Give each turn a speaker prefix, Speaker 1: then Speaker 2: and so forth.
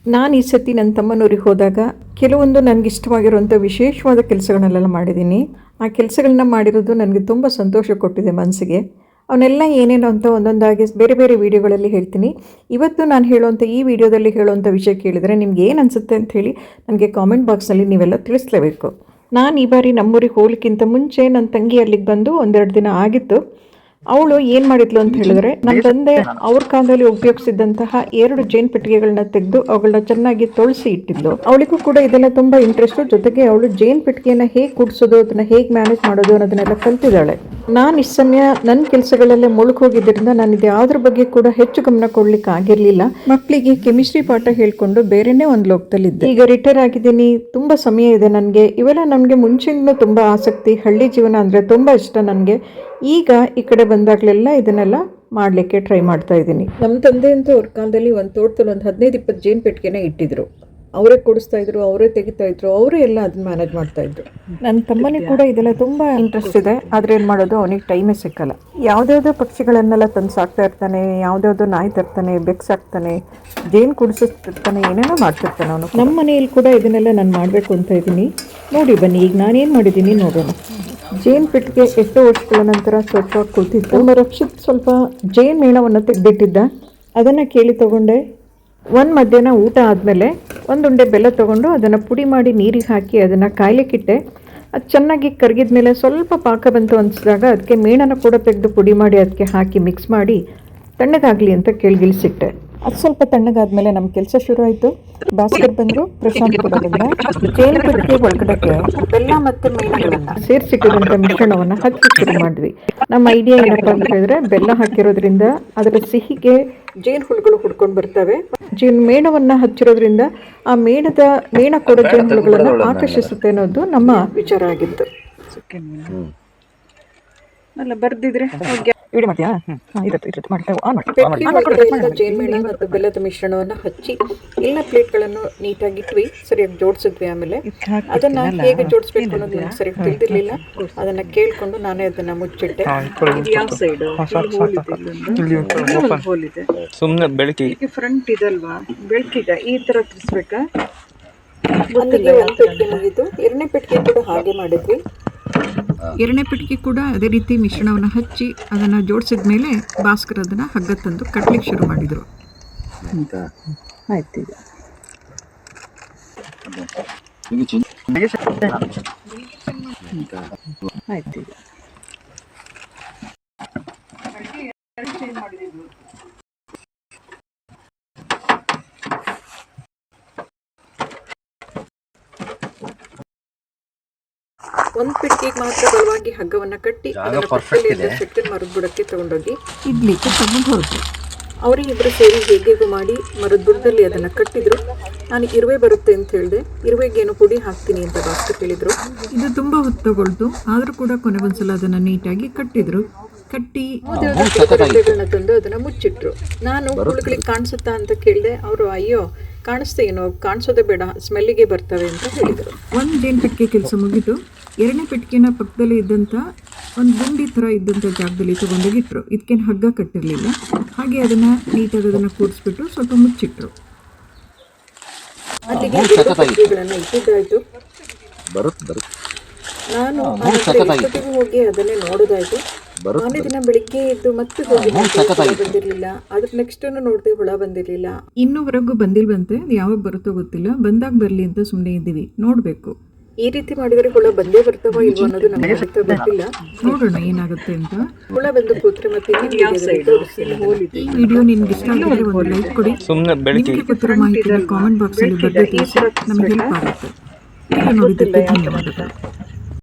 Speaker 1: ನಾನು ಈ ಸತಿ ನನ್ನ ತಮ್ಮನೂರಿಗೆ ಹೋದಾಗ ಕೆಲವೊಂದು ನನಗೆ ಇಷ್ಟವಾಗಿರುವಂಥ ವಿಶೇಷವಾದ ಕೆಲಸಗಳನ್ನೆಲ್ಲ ಮಾಡಿದ್ದೀನಿ. ಆ ಕೆಲಸಗಳನ್ನ ಮಾಡಿರೋದು ನನಗೆ ತುಂಬ ಸಂತೋಷ ಕೊಟ್ಟಿದೆ ಮನಸ್ಸಿಗೆ. ಅವನ್ನೆಲ್ಲ ಏನೇನು ಅಂತ ಒಂದೊಂದಾಗಿ ಬೇರೆ ಬೇರೆ ವೀಡಿಯೋಗಳಲ್ಲಿ ಹೇಳ್ತೀನಿ. ಇವತ್ತು ನಾನು ಹೇಳುವಂಥ ಈ ವಿಡಿಯೋದಲ್ಲಿ ಹೇಳುವಂಥ ವಿಷಯ ಕೇಳಿದರೆ ನಿಮ್ಗೆ ಏನು ಅನಿಸುತ್ತೆ ಅಂತ ಹೇಳಿ ನನಗೆ ಕಾಮೆಂಟ್ ಬಾಕ್ಸಲ್ಲಿ ನೀವೆಲ್ಲ ತಿಳಿಸ್ಲೇಬೇಕು. ನಾನು ಈ ಬಾರಿ ನಮ್ಮೂರಿಗೆ ಹೋಗ್ಲಿಕ್ಕಿಂತ ಮುಂಚೆ ನನ್ನ ತಂಗಿ ಅಲ್ಲಿಗೆ ಬಂದು ಒಂದೆರಡು ದಿನ ಆಗಿತ್ತು. ಅವಳು ಏನು ಮಾಡಿದ್ಲು ಅಂತ ಹೇಳಿದ್ರೆ, ನಮ್ಮ ತಂದೆ ಅವ್ರ ಕಾಲದಲ್ಲಿ ಉಪಯೋಗಿಸಿದಂತಹ 2 ಜೇನು ಪೆಟ್ಟಿಗೆಗಳನ್ನ ತೆಗೆದು ಅವುಗಳನ್ನ ಚೆನ್ನಾಗಿ ತೊಳಸಿ ಇಟ್ಟಿದ್ಲು. ಅವಳಿಗೂ ಕೂಡ ಇದೆಲ್ಲ ತುಂಬ ಇಂಟ್ರೆಸ್ಟು. ಜೊತೆಗೆ ಅವಳು ಜೇನು ಪೆಟ್ಟಿಗೆನ ಹೇಗೆ ಕುಡಿಸೋದು, ಅದನ್ನ ಹೇಗೆ ಮ್ಯಾನೇಜ್ ಮಾಡೋದು ಅನ್ನೋದನ್ನೆಲ್ಲ ಕಲ್ತಿದ್ದಾಳೆ. ನಾನು ಇಷ್ಟು ಸಮಯ ನನ್ನ ಕೆಲಸಗಳಲ್ಲೇ ಮುಳುಗಿ ಹೋಗಿದ್ದರಿಂದ ನಾನು ಇದು ಯಾವುದ್ರ ಬಗ್ಗೆ ಕೂಡ ಹೆಚ್ಚು ಗಮನ ಕೊಡ್ಲಿಕ್ಕೆ ಆಗಿರಲಿಲ್ಲ. ಮಕ್ಕಳಿಗೆ ಕೆಮಿಸ್ಟ್ರಿ ಪಾಠ ಹೇಳ್ಕೊಂಡು ಬೇರೆನೇ ಒಂದು ಲೋಕದಲ್ಲಿದ್ದೆ. ಈಗ ರಿಟೈರ್ ಆಗಿದ್ದೀನಿ, ತುಂಬ ಸಮಯ ಇದೆ ನನಗೆ. ಇವೆಲ್ಲ ನನಗೆ ಮುಂಚೆಯಿಂದ ತುಂಬ ಆಸಕ್ತಿ. ಹಳ್ಳಿ ಜೀವನ ಅಂದರೆ ತುಂಬ ಇಷ್ಟ ನನಗೆ. ಈಗ ಈ ಕಡೆ ಬಂದಾಗಲೆಲ್ಲ ಇದನ್ನೆಲ್ಲ ಮಾಡಲಿಕ್ಕೆ ಟ್ರೈ ಮಾಡ್ತಾ ಇದ್ದೀನಿ. ನಮ್ಮ ತಂದೆ ಅಂತೂ ಅವ್ರ ಕಾಲದಲ್ಲಿ ಒಂದು ತೋಟದಲ್ಲಿ ಒಂದು 15-20 ಜೇನು ಪೆಟ್ಟಿಗೆನ ಇಟ್ಟಿದ್ರು. ಅವರೇ ಕೊಡಿಸ್ತಾ ಇದ್ರು, ಅವರೇ ತೆಗಿತಾ ಇದ್ರು, ಅವರೇ ಎಲ್ಲ ಅದನ್ನ ಮ್ಯಾನೇಜ್ ಮಾಡ್ತಾ ಇದ್ರು. ನನ್ನ ತಮ್ಮನಿಗೆ ಕೂಡ ಇದೆಲ್ಲ ತುಂಬ ಇಂಟ್ರೆಸ್ಟ್ ಇದೆ. ಆದರೆ ಏನು ಮಾಡೋದು, ಅವನಿಗೆ ಟೈಮೇ ಸಿಕ್ಕಲ್ಲ. ಯಾವುದ್ಯಾವುದೋ ಪಕ್ಷಿಗಳನ್ನೆಲ್ಲ ತಂದು ಸಾಕ್ತಾ ಇರ್ತಾನೆ, ಯಾವುದ್ಯಾವುದೋ ನಾಯಿ ತರ್ತಾನೆ, ಬೆಕ್ಕು ಸಾಕ್ತಾನೆ, ಜೇನು ಕುಡಿಸಿರ್ತಾನೆ, ಏನೇನೋ ಮಾಡ್ತಿರ್ತಾನೆ ಅವನು. ನಮ್ಮ ಮನೆಯಲ್ಲಿ ಕೂಡ ಇದನ್ನೆಲ್ಲ ನಾನು ಮಾಡಬೇಕು ಅಂತ ಇದ್ದೀನಿ. ನೋಡಿ ಬನ್ನಿ, ಈಗ ನಾನೇನು ಮಾಡಿದ್ದೀನಿ ನೋಡೋಣ. ಜೇನು ಪೆಟ್ಟಿಗೆ ಎಷ್ಟೋ ವರ್ಷಗಳ ನಂತರ ಸ್ವಚ್ಛವಾಗಿ ಕೂತಿತ್ತು. ನಮ್ಮ ರಕ್ಷಿತ್ ಸ್ವಲ್ಪ ಜೇನು ಮೇಣವನ್ನು ತೆಗೆದಿಟ್ಟಿದ್ದ. ಅದನ್ನು ಕೇಳಿ ತೊಗೊಂಡೆ. ಒಂದು ಮಧ್ಯಾಹ್ನ ಊಟ ಆದಮೇಲೆ ಒಂದು ಉಂಡೆ ಬೆಲ್ಲ ತೊಗೊಂಡು ಅದನ್ನು ಪುಡಿ ಮಾಡಿ ನೀರಿಗೆ ಹಾಕಿ ಅದನ್ನು ಕಾಯ್ಲಿಕ್ಕಿಟ್ಟೆ. ಅದು ಚೆನ್ನಾಗಿ ಕರಗಿದ ಮೇಲೆ ಸ್ವಲ್ಪ ಪಾಕ ಬಂತು ಅನಿಸಿದಾಗ ಅದಕ್ಕೆ ಮೇಣನ ಕೂಡ ತೆಗೆದು ಪುಡಿ ಮಾಡಿ ಅದಕ್ಕೆ ಹಾಕಿ ಮಿಕ್ಸ್ ಮಾಡಿ ತಣ್ಣಗಾಗಲಿ ಅಂತ ಕೆಳಗಿಳಿಸಿಟ್ಟೆ. ಅದು ಸ್ವಲ್ಪ ತಣ್ಣಗಾದ್ಮೇಲೆ ನಮ್ಮ ಕೆಲಸ ಶುರು ಆಯಿತು. ಭಾಸ್ಕರ್ ಬಂದರು, ಪ್ರಶಾಂತ್ ಕೂಡ ಬಂದ. ಜೇನು ಪೆಟ್ಟಿಗೆ ಒಳಗಡೆಗೆ ಬೆಲ್ಲ ಮತ್ತು ಮೇಣಗಳನ್ನು ಸೇರಿಸಿಟ್ಟಿರುವಂಥ ಮಿಶ್ರಣವನ್ನು ಹಚ್ಚಿ ಶುರು ಮಾಡಿದ್ವಿ. ನಮ್ಮ ಐಡಿಯಾ ಏನಪ್ಪ ಅಂತ ಹೇಳಿದ್ರೆ, ಬೆಲ್ಲ ಹಾಕಿರೋದ್ರಿಂದ ಅದರ ಸಿಹಿಗೆ ಜೇನು ಹುಳುಗಳು ಹುಡ್ಕೊಂಡು ಬರ್ತವೆ. ಮೇಣವನ್ನು ಹಚ್ಚಿರೋದ್ರಿಂದ ಆ ಮೇಣ ಕೊಡೋ ಜೇನು ಹುಳುಗಳನ್ನು ಆಕರ್ಷಿಸುತ್ತೆ ಅನ್ನೋದು ನಮ್ಮ ವಿಚಾರ ಆಗಿತ್ತು. ಅಲ್ಲ ಬರ್ದಿದ್ರೆ ಜೇನುಮೇಣ ಮತ್ತು ಬೆಲ್ಲದ ಮಿಶ್ರಣವನ್ನು ಹಚ್ಚಿ ಎಲ್ಲ ಪ್ಲೇಟ್ಗಳನ್ನು ನೀಟಾಗಿ ಇಟ್ವಿ, ಸರಿಯಾಗಿ ಜೋಡಿಸಿದ್ವಿ. ಆಮೇಲೆ ಅದನ್ನ ಹೇಗೆ ಜೋಡಿಸ್ಬೇಕು ಅನ್ನೋದು ನನಗೆ ಸರಿಯಾಗಿ ತಿಳಿದಿರ್ಲಿಲ್ಲ. ಅದನ್ನ ಕೇಳ್ಕೊಂಡು ನಾನೇ ಅದನ್ನ ಮುಚ್ಚಿಟ್ಟೆ.
Speaker 2: ಸುಮ್ಮನೆ ಬೆಳಕಿಗೆ
Speaker 1: ಫ್ರಂಟ್ ಇದಲ್ವಾ, ಬೆಳಕಿಗೆ ಈ ತರ ತಿರ್ಸ್ಬೇಕಾ. ಒಂದು ಪೆಟ್ಟಿಗೆ ಮುಗಿದು, 2ನೇ ಪೆಟ್ಟಿಗೆ ಕೂಡ ಹಾಗೆ ಮಾಡಿದ್ವಿ. 2ನೇ ಪೆಟ್ಟಿಗೆ ಕೂಡ ಅದೇ ರೀತಿ ಮಿಶ್ರಣವನ್ನು ಹಚ್ಚಿ ಅದನ್ನು ಜೋಡಿಸಿದ ಮೇಲೆ ಭಾಸ್ಕರ್ ಅದನ್ನು ಹಗ್ಗ ತಂದು ಕಟ್ಲಿಕ್ಕೆ ಶುರು ಮಾಡಿದರು. ಆಯ್ತು, ಆಯ್ತು. ಒಂದು ಪೆಟ್ಟಿಗೆಗೆ ಮಾತ್ರ ಬಲವಾಗಿ ಹಗ್ಗವನ್ನು ಕಟ್ಟಿ ಸೆಟ್ಟಿನ ಮರದ ಬುಡಕ್ಕೆ ತಗೊಂಡೋಗಿ ಇಡ್ಲಿಕ್ಕೆ ತಗೊಂಡು ಹೋದ್ರು. ಅವರಿಬ್ಬರು ಸೇರಿ ಹೇಗೆಗೂ ಮಾಡಿ ಮರದ ಬುಡದಲ್ಲಿ ಅದನ್ನು ಕಟ್ಟಿದ್ರು. ನಾನು ಇರುವೆ ಬರುತ್ತೆ ಅಂತ ಹೇಳಿದೆ. ಇರುವೆಗೇನು ಪುಡಿ ಹಾಕ್ತೀನಿ ಅಂತ ಭಾಸ್ಕರ್ ಹೇಳಿದ್ರು. ಇದು ತುಂಬ ಹೊತ್ತು ತಗೊಳ್ತು, ಆದರೂ ಕೂಡ ಕೊನೆಗೊಂದ್ಸಲ ಅದನ್ನು ನೀಟಾಗಿ ಕಟ್ಟಿದ್ರು. ಕಟ್ಟಿ ಗಳನ್ನ ತಂದು ಅದನ್ನು ಮುಚ್ಚಿಟ್ರು. ನಾನು ಹುಳುಗಳಿಗೆ ಕಾಣಿಸುತ್ತಾ ಅಂತ ಕೇಳಿದೆ. ಅವರು ಅಯ್ಯೋ ಕಾಣಿಸ್ತಾ ಏನೋ, ಕಾಣಿಸೋದೇ ಬೇಡ, ಸ್ಮೆಲ್ಲಿಗೆ ಬರ್ತವೆ ಅಂತ ಹೇಳಿದರು. ಒಂದು ಜೇನು ಪೆಟ್ಟಿಗೆ ಕೆಲಸ ಮುಗಿದು 2ನೇ ಪೆಟ್ಟಿಗೆನ ಪಕ್ಕದಲ್ಲಿ ಇದ್ದಂಥ ಒಂದು ಗುಂಡಿ ಥರ ಇದ್ದಂಥ ಜಾಗದಲ್ಲಿ ತೊಗೊಂಡೋಗಿಟ್ರು. ಇದಕ್ಕೇನು ಹಗ್ಗ ಕಟ್ಟಿರಲಿಲ್ಲ. ಹಾಗೆ ಅದನ್ನು ನೀಟಾಗಿ ಅದನ್ನು ಕೂರಿಸ್ಬಿಟ್ಟು ಸ್ವಲ್ಪ ಮುಚ್ಚಿಟ್ರು. ಅಲ್ಲಿಗೆ ಪೆಟ್ಟಿಗೆಗಳನ್ನು ಇಟ್ಟಿದ್ದಾಯಿತು. ನಾನು ಹೋಗಿ ಅದನ್ನೇ ನೋಡೋದಾಯಿತು. ಆಮೇಲೆ ದಿನ ಬೆಳಿಗ್ಗೆ ಎದ್ದು ಮತ್ತೆ ಹೋಗಿ ಬಂದಿರಲಿಲ್ಲ. ಅದ್ರ ನೆಕ್ಸ್ಟ್ ನೋಡಿದೆ, ಹುಳ ಬಂದಿರಲಿಲ್ಲ. ಇನ್ನೂವರೆಗೂ ಬಂದಿಲ್ವಂತೆ. ಯಾವಾಗ ಬರುತ್ತೋ ಗೊತ್ತಿಲ್ಲ. ಬಂದಾಗ ಬರಲಿ ಅಂತ ಸುಮ್ಮನೆ ಇದ್ದೀವಿ, ನೋಡಬೇಕು. ಈ ರೀತಿ ಮಾಡಿದರೆ ಹುಳ ಬಂದೇ ಬರ್ತಾವ ಇಲ್ವೋ ಅನ್ನೋದು ನಮಗೆ ಗೊತ್ತಿಲ್ಲ. ನೋಡೋಣ ಏನಾಗುತ್ತೆ ಅಂತ. ಹುಳ ಬಂದು ಕೂತ್ರೆ ಮತ್ತೆ ಈ ವಿಡಿಯೋ ನಿಮ್ಗೆ ಇಷ್ಟ ಆಗಿದ್ರೆ ಒಂದು ಲೈಕ್ ಕೊಡಿ. ನಿಮಗೆ ಗೊತ್ತಿರೋ ಮಾಹಿತಿ ಕಾಮೆಂಟ್ ಬಾಕ್ಸ್ ಅಲ್ಲಿ ಬರೆದು ತಿಳಿಸಿ, ನಮಗೆ ಹೆಲ್ಪ್ ಆಗುತ್ತೆ. ನೋಡಿದ್ದಕ್ಕೆ ಧನ್ಯವಾದಗಳು.